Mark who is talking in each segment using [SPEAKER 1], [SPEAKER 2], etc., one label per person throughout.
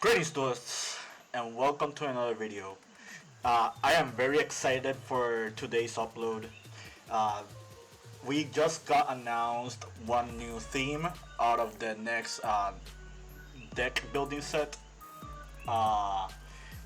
[SPEAKER 1] Greetings duelists and welcome to another video. I am very excited for today's upload. Uh, we just got announced one new theme out of the next deck building set,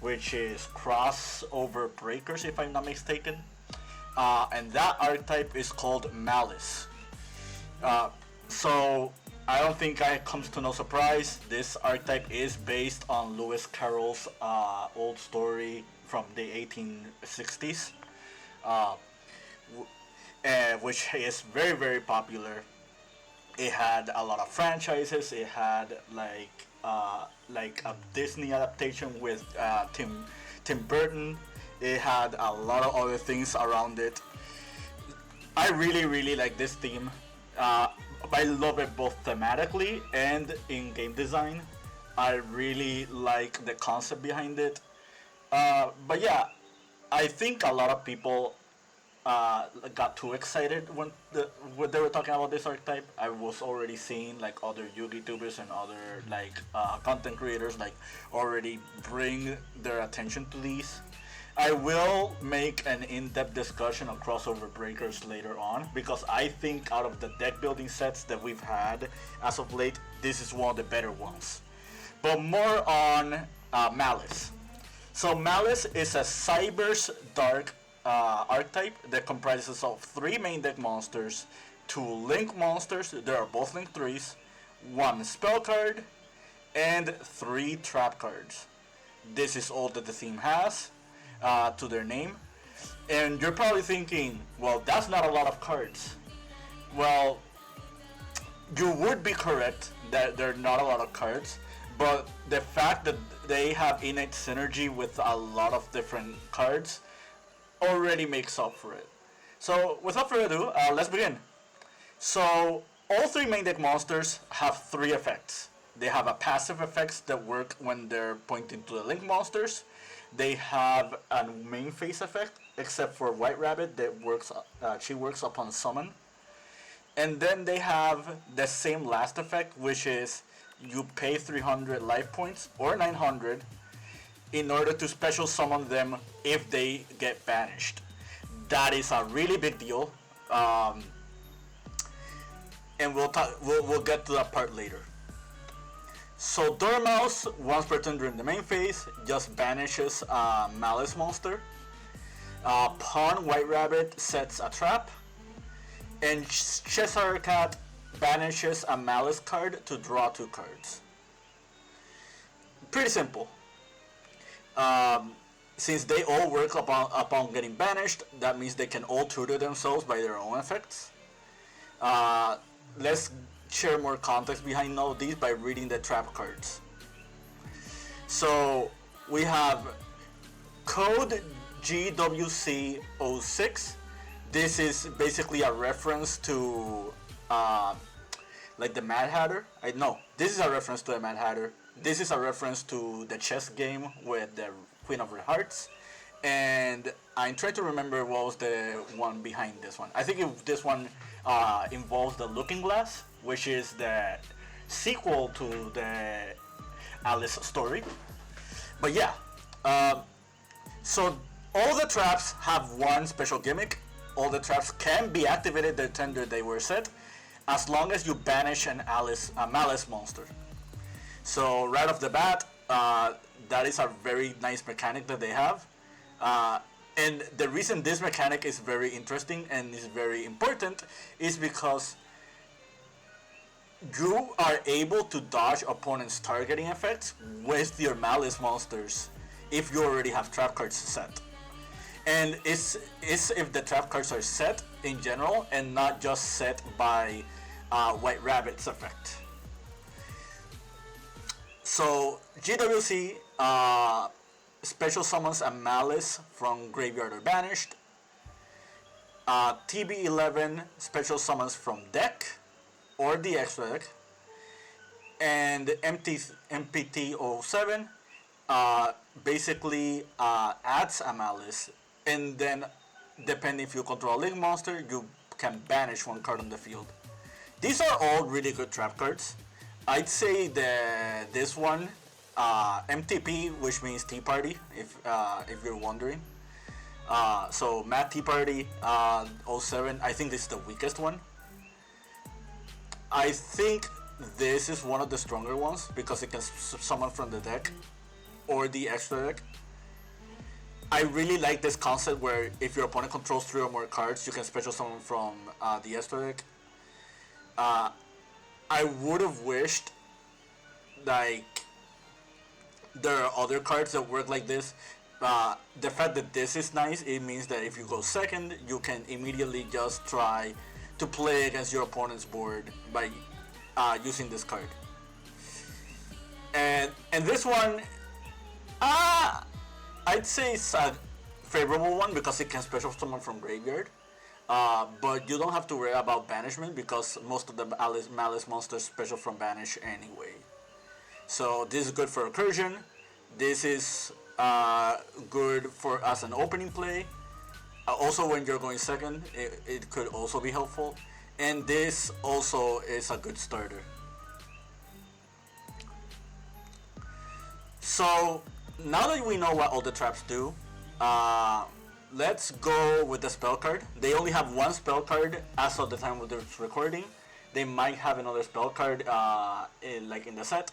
[SPEAKER 1] which is crossover breakers if I'm not mistaken. And that archetype is called Malice. So I don't think it comes to no surprise. This archetype is based on Lewis Carrol's old story from the 1860s, uh, which is very popular. It had a lot of franchises. It had like a Disney adaptation with Tim Burton. It had a lot of other things around it. I really like this theme. I love it both thematically and in game design. I really like the concept behind it. But yeah, I think a lot of people got too excited when they were talking about this archetype. I was already seeing like other YouTubers and other content creators already bring their attention to these. I will make an in-depth discussion on crossover breakers later on because I think out of the deck building sets that we've had as of late, this is one of the better ones. But more on Malice. So Malice is a cyberse dark archetype that comprises of 3 main deck monsters, 2 link monsters, there are both link 3s, 1 spell card, and 3 trap cards. This is all that the theme has. To their name, and you're probably thinking, well, that's not a lot of cards. Well, you would be correct that there are not a lot of cards, but the fact that they have innate synergy with a lot of different cards already makes up for it. So without further ado, let's begin. So all 3 main deck monsters have 3 effects. They have a passive effects that work when they're pointing to the link monsters. They have a main phase effect, except for White Rabbit that works. She works upon summon, and then they have the same last effect, which is you pay 300 life points or 900 in order to special summon them if they get banished. That is a really big deal, and we'll get to that part later. So Dormouse, once per turn during the main phase, just banishes a Malice monster. Pawn White Rabbit sets a trap. And Cheshire Cat banishes a Malice card to draw 2 cards. Pretty simple. Since they all work upon getting banished, that means they can all tutor themselves by their own effects. Let's share more context behind all of these by reading the trap cards. So we have code GWC06. This is basically a reference to like the Mad Hatter. This is a reference to the Mad Hatter. This is a reference to the chess game with the Queen of Hearts. And I'm trying to remember what was the one behind this one. I think this one involves the Looking Glass, which is the sequel to the Alice story. But yeah, so all the traps have one special gimmick. All the traps can be activated the turn they were set, as long as you banish a Malice monster. So right off the bat, that is a very nice mechanic that they have. And the reason this mechanic is very interesting and is very important is because you are able to dodge opponents' targeting effects with your Malice monsters if you already have trap cards set. And it's if the trap cards are set in general and not just set by White Rabbit's effect. So GWC special summons a Malice from graveyard or banished. TB11 special summons from deck or the extra deck. And MPT07 basically adds a Malice, and then depending if you control a link monster, you can banish 1 card on the field. These are all really good trap cards. I'd say that this one MTP, which means Tea Party, if you're wondering. So Matt Tea Party, '07. I think this is the weakest one. I think this is one of the stronger ones because it can summon from the deck or the extra deck. I really like this concept where if your opponent controls 3 or more cards, you can special summon from the extra deck. I would have wished like there are other cards that work like this. The fact that this is nice, it means that if you go second, you can immediately just try to play against your opponent's board by using this card. And this one, I'd say it's a favorable one because it can special summon from graveyard. But you don't have to worry about banishment because most of the Malice monsters special from banish anyway. So this is good for recursion. This is good for as an opening play. Also when you're going second, it could also be helpful. And this also is a good starter. So now that we know what all the traps do, let's go with the spell card. They only have one spell card as of the time of this recording. They might have another spell card in the set,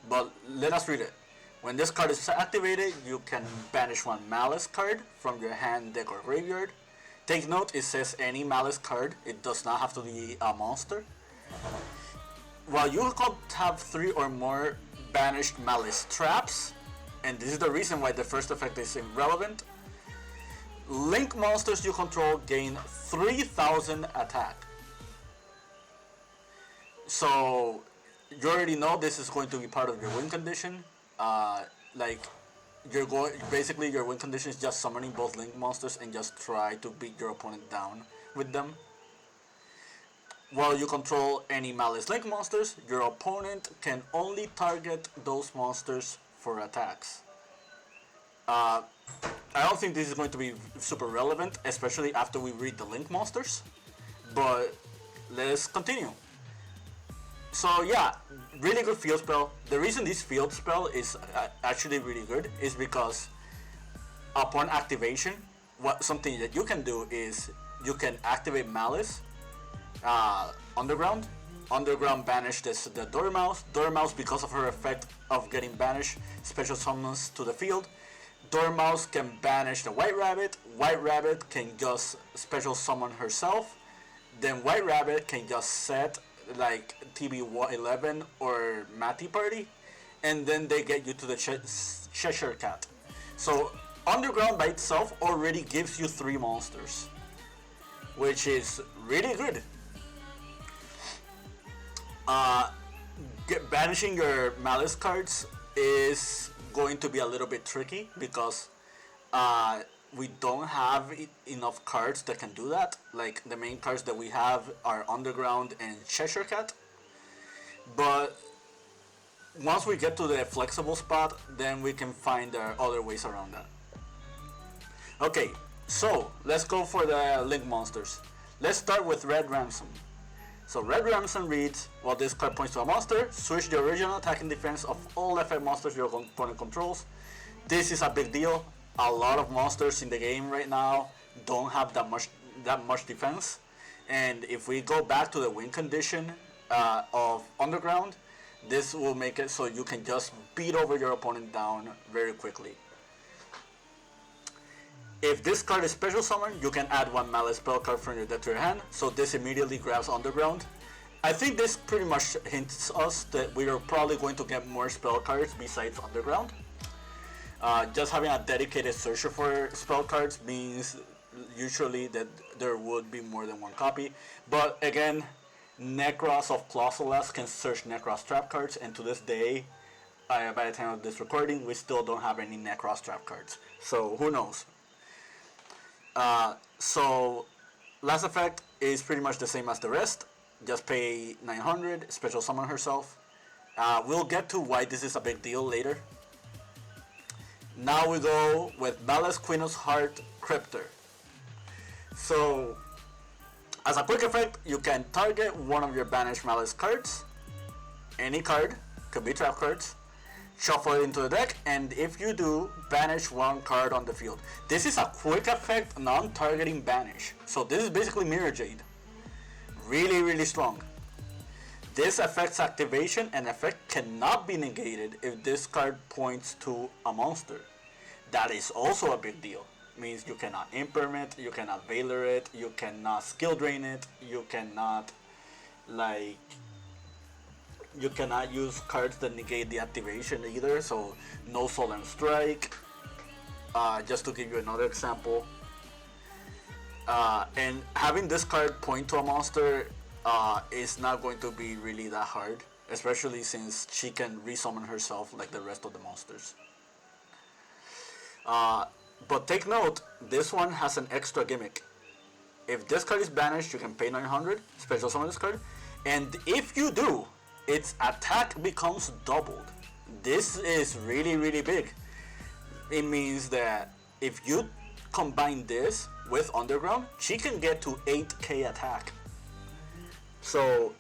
[SPEAKER 1] but let us read it. When this card is activated, you can banish one Malice card from your hand, deck, or graveyard. Take note, it says any Malice card. It does not have to be a monster. While you could have 3 or more banished Malice traps, and this is the reason why the first effect is irrelevant, Link monsters you control gain 3,000 attack. So you already know this is going to be part of your win condition. Basically your win condition is just summoning both Link monsters and just try to beat your opponent down with them. While you control any Malice Link monsters, your opponent can only target those monsters for attacks. I don't think this is going to be super relevant, especially after we read the Link monsters, but let's continue. So yeah, really good field spell. The reason this field spell is actually really good is because upon activation, something that you can do is you can activate Malice, Underground banish the Dormouse. Dormouse, because of her effect of getting banished, special summons to the field. Dormouse can banish the White Rabbit. White Rabbit can just special summon herself. Then White Rabbit can just set like TB11 or Matty Party, and then they get you to the Cheshire Cat. So Underground by itself already gives you 3 monsters, which is really good. Banishing your Malice cards is going to be a little bit tricky because we don't have enough cards that can do that. Like the main cards that we have are Underground and Cheshire Cat. But once we get to the flexible spot, then we can find other ways around that. Okay, so let's go for the Link monsters. Let's start with Red Ransom. So Red Ransom reads, while this card points to a monster, switch the original attack and defense of all effect monsters your opponent controls. This is a big deal. A lot of monsters in the game right now don't have that much defense, and if we go back to the win condition of Underground, this will make it so you can just beat over your opponent down very quickly. If this card is special summon, you can add one Malice spell card from your deck to your hand, so this immediately grabs Underground. I think this pretty much hints us that we are probably going to get more spell cards besides Underground. Just having a dedicated searcher for spell cards means usually that there would be more than one copy. But again, Necros of Clausulas can search Necros trap cards, and to this day, by the time of this recording, we still don't have any Necros trap cards. So who knows? So last effect is pretty much the same as the rest. Just pay 900, special summon herself. We'll get to why this is a big deal later. Now we go with Malice Queen's Heart Cryptor. So, as a quick effect, you can target one of your banished Malice cards. Any card, could be trap cards. shuffle it into the deck, and if you do, banish one card on the field. This is a quick effect, non-targeting banish. So this is basically Mirror Jade. Really, really strong. This effect's activation and effect cannot be negated if this card points to a monster. That is also a big deal. Means you cannot imperm it, you cannot Valor it, you cannot skill drain it, you cannot you cannot use cards that negate the activation either. So no Solemn Strike. Just to give you another example. And having this card point to a monster is not going to be really that hard, especially since she can resummon herself like the rest of the monsters. But take note, this one has an extra gimmick. If this card is banished, you can pay 900, special summon this card, and if you do, its attack becomes doubled. This is really, really big. It means that if you combine this with Underground, she can get to 8k attack. So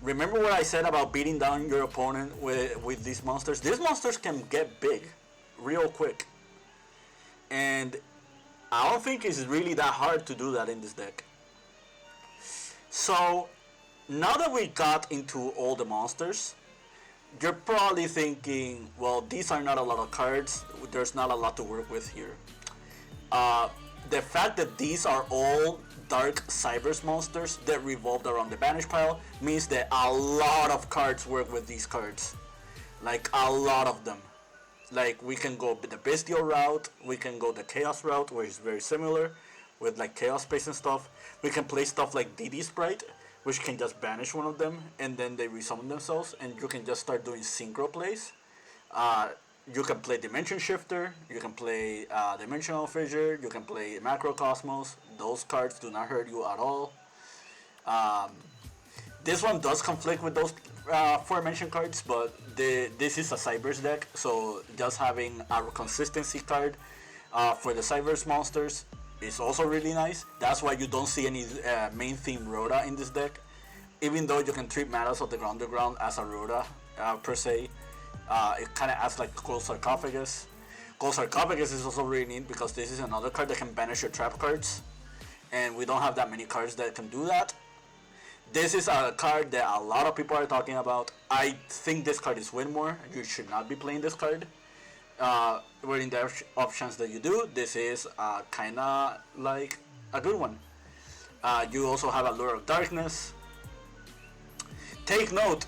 [SPEAKER 1] remember what I said about beating down your opponent with these monsters? These monsters can get big real quick. And I don't think it's really that hard to do that in this deck. So now that we got into all the monsters, you're probably thinking, well, these are not a lot of cards. There's not a lot to work with here. The fact that these are all dark cyberse monsters that revolved around the banish pile means that a lot of cards work with these cards. Like a lot of them. Like we can go the bestial route, we can go the chaos route, which is very similar with like chaos space and stuff. We can play stuff like DD Sprite, which can just banish one of them and then they resummon themselves, and you can just start doing synchro plays. You can play Dimension Shifter, you can play Dimensional Fissure, you can play Macrocosmos. Those cards do not hurt you at all. This one does conflict with those aforementioned cards, but this is a cyberse deck, so just having a consistency card for the cyberse monsters is also really nice. That's why you don't see any main theme Rhoda in this deck, even though you can treat Matters of the Underground as a Rhoda per se. It kind of acts like Cold Sarcophagus. Cold Sarcophagus is also really neat because this is another card that can banish your trap cards, and we don't have that many cards that can do that. This is a card that a lot of people are talking about. I think this card is Winmore. You should not be playing this card. But in the options that you do, this is kind of like a good one. You also have Allure of Darkness. Take note,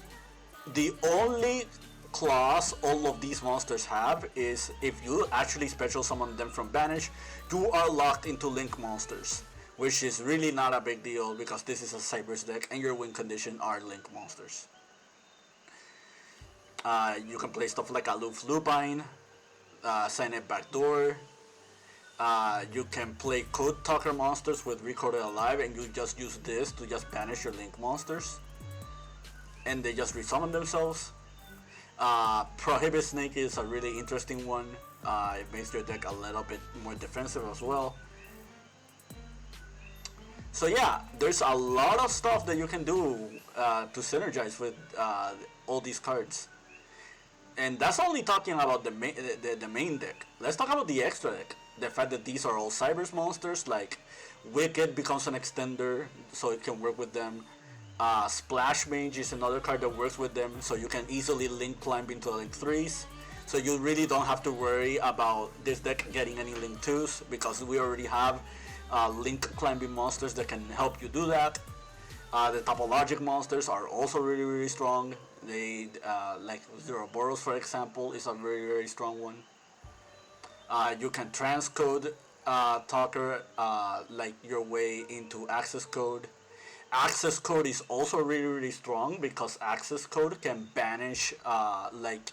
[SPEAKER 1] the only clause all of these monsters have is if you actually special summon them from Banish, you are locked into Link monsters, which is really not a big deal because this is a cyberse deck and your win condition are Link monsters. You can play stuff like Aloof Lupine, Signet Backdoor. You can play Code Talker monsters with Recorded Alive, and you just use this to just banish your Link monsters, and they just resummon themselves. Prohibit Snake is a really interesting one. It makes your deck a little bit more defensive as well. So yeah, there's a lot of stuff that you can do to synergize with all these cards. And that's only talking about the main deck. Let's talk about the extra deck. The fact that these are all cyberse monsters, like Wicked becomes an extender, so it can work with them. Splash Mage is another card that works with them, so you can easily link climb into Link 3s. So you really don't have to worry about this deck getting any Link 2s, because we already have link climbing monsters that can help you do that. The topologic monsters are also really, really strong. They like Zeroboros, for example, is a very, very strong one. You can transcode Talker like your way into Access Code. Access Code is also really, really strong because Access Code can banish like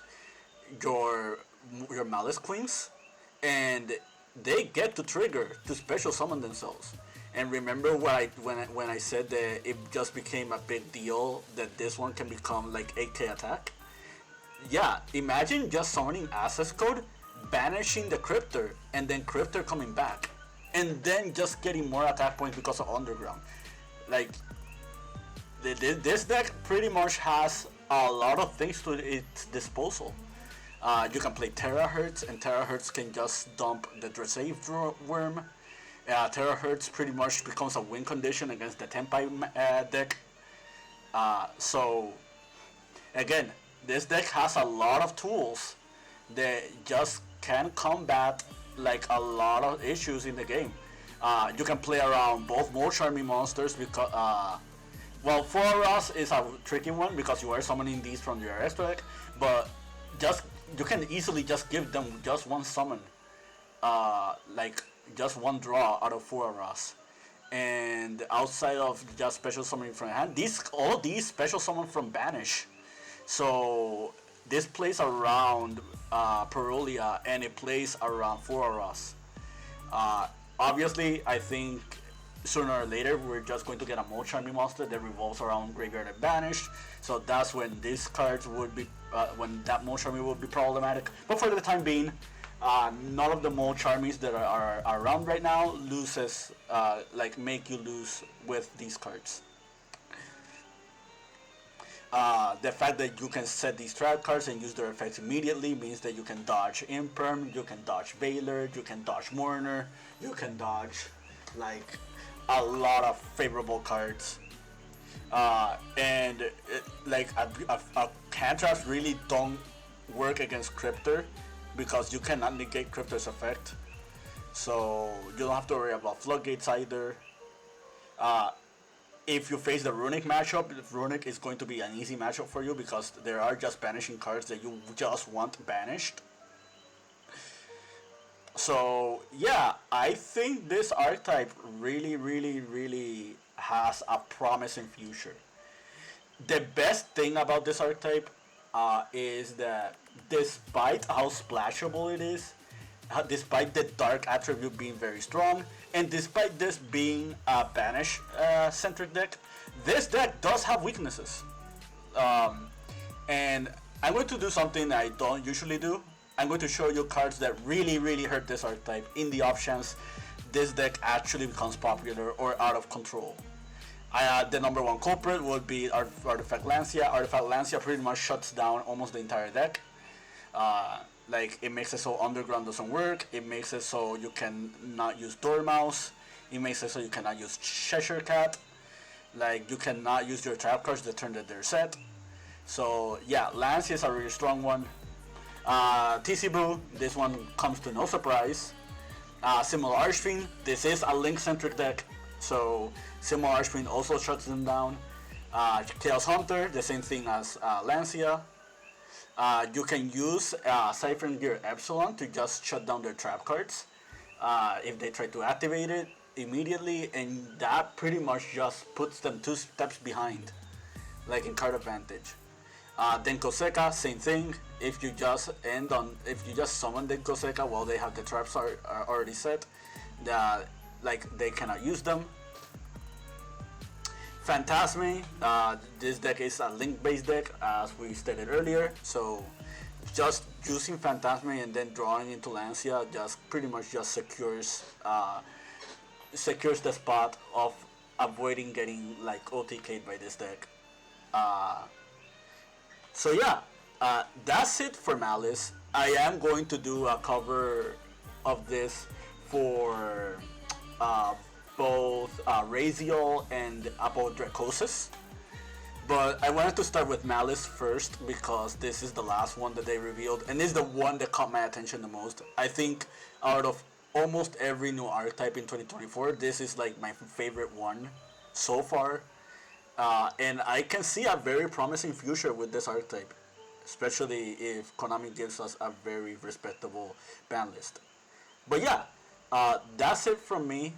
[SPEAKER 1] your Malice Queens, and they get to trigger to special summon themselves. And remember when I said that it just became a big deal that this one can become like 8k attack? Yeah, imagine just summoning Access Code, banishing the Cryptor, and then Cryptor coming back, and then just getting more attack points because of Underground. Like, this deck pretty much has a lot of things to its disposal. You can play Terahertz, and Terahertz can just dump the Dressave Worm. Terahertz pretty much becomes a win condition against the Tenpai deck. So, again, this deck has a lot of tools that just can combat like a lot of issues in the game. You can play around both more charming monsters because, well, for us is a tricky one because you are summoning these from your extra deck, but just you can easily just give them just one summon, like just one draw out of 4 Aras. And outside of just special summoning from hand, all these special summon from banish. So this plays around Perulia, and it plays around 4 Aras. Obviously, I think sooner or later we're just going to get a more charming monster that revolves around graveyard and banished. So that's when these cards would be, when that more charming would be problematic. But for the time being, none of the more charmies that are around right now loses, like make you lose with these cards. The fact that you can set these trap cards and use their effects immediately means that you can dodge Imperm, you can dodge Veiler, you can dodge Mourner, you can dodge like a lot of favorable cards. And like handtraps really don't work against Cryptor because you cannot negate Cryptor's effect. So you don't have to worry about floodgates either. If you face the Runic matchup, Runic is going to be an easy matchup for you because there are just banishing cards that you just want banished. So yeah, I think this archetype really has a promising future. The best thing about this archetype is that despite how splashable it is, despite the dark attribute being very strong, and despite this being a banish centric deck, this deck does have weaknesses. And I'm going to do something I don't usually do. I'm going to show you cards that really hurt this archetype in the options this deck actually becomes popular or out of control. The number one culprit would be Artifact Lancia. Artifact Lancia pretty much shuts down almost the entire deck. Like, it makes it so Underground doesn't work, it makes it so you can not use Dormouse, it makes it so you cannot use Cheshire Cat, like, you cannot use your trap cards the turn that they're set. So yeah, Lancia is a really strong one. TC Boo, this one comes to no surprise. Symbol Archfiend, this is a Link-centric deck, so Symbol Archfiend also shuts them down. Chaos Hunter, the same thing as Lancia. You can use Siphon Gear Epsilon to just shut down their trap cards if they try to activate it immediately, and that pretty much just puts them 2 steps behind, like in card advantage. Denko Seka, same thing. If you just summon Denko Seka while they have the traps are already set, like they cannot use them. Phantasme, this deck is a link-based deck, as we stated earlier, so just using Phantasme and then drawing into Lancia just pretty much just secures the spot of avoiding getting like OTK'd by this deck. So yeah, that's it for Malice. I am going to do a cover of this for both Raziel and Apodracosis, but I wanted to start with Malice first because this is the last one that they revealed, and this is the one that caught my attention the most. I think out of almost every new archetype in 2024, this is like my favorite one so far, and I can see a very promising future with this archetype, especially if Konami gives us a very respectable ban list. But yeah, that's it from me.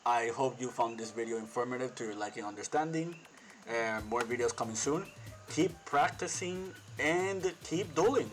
[SPEAKER 1] I hope you found this video informative to your liking and understanding, and more videos coming soon. Keep practicing and keep dueling.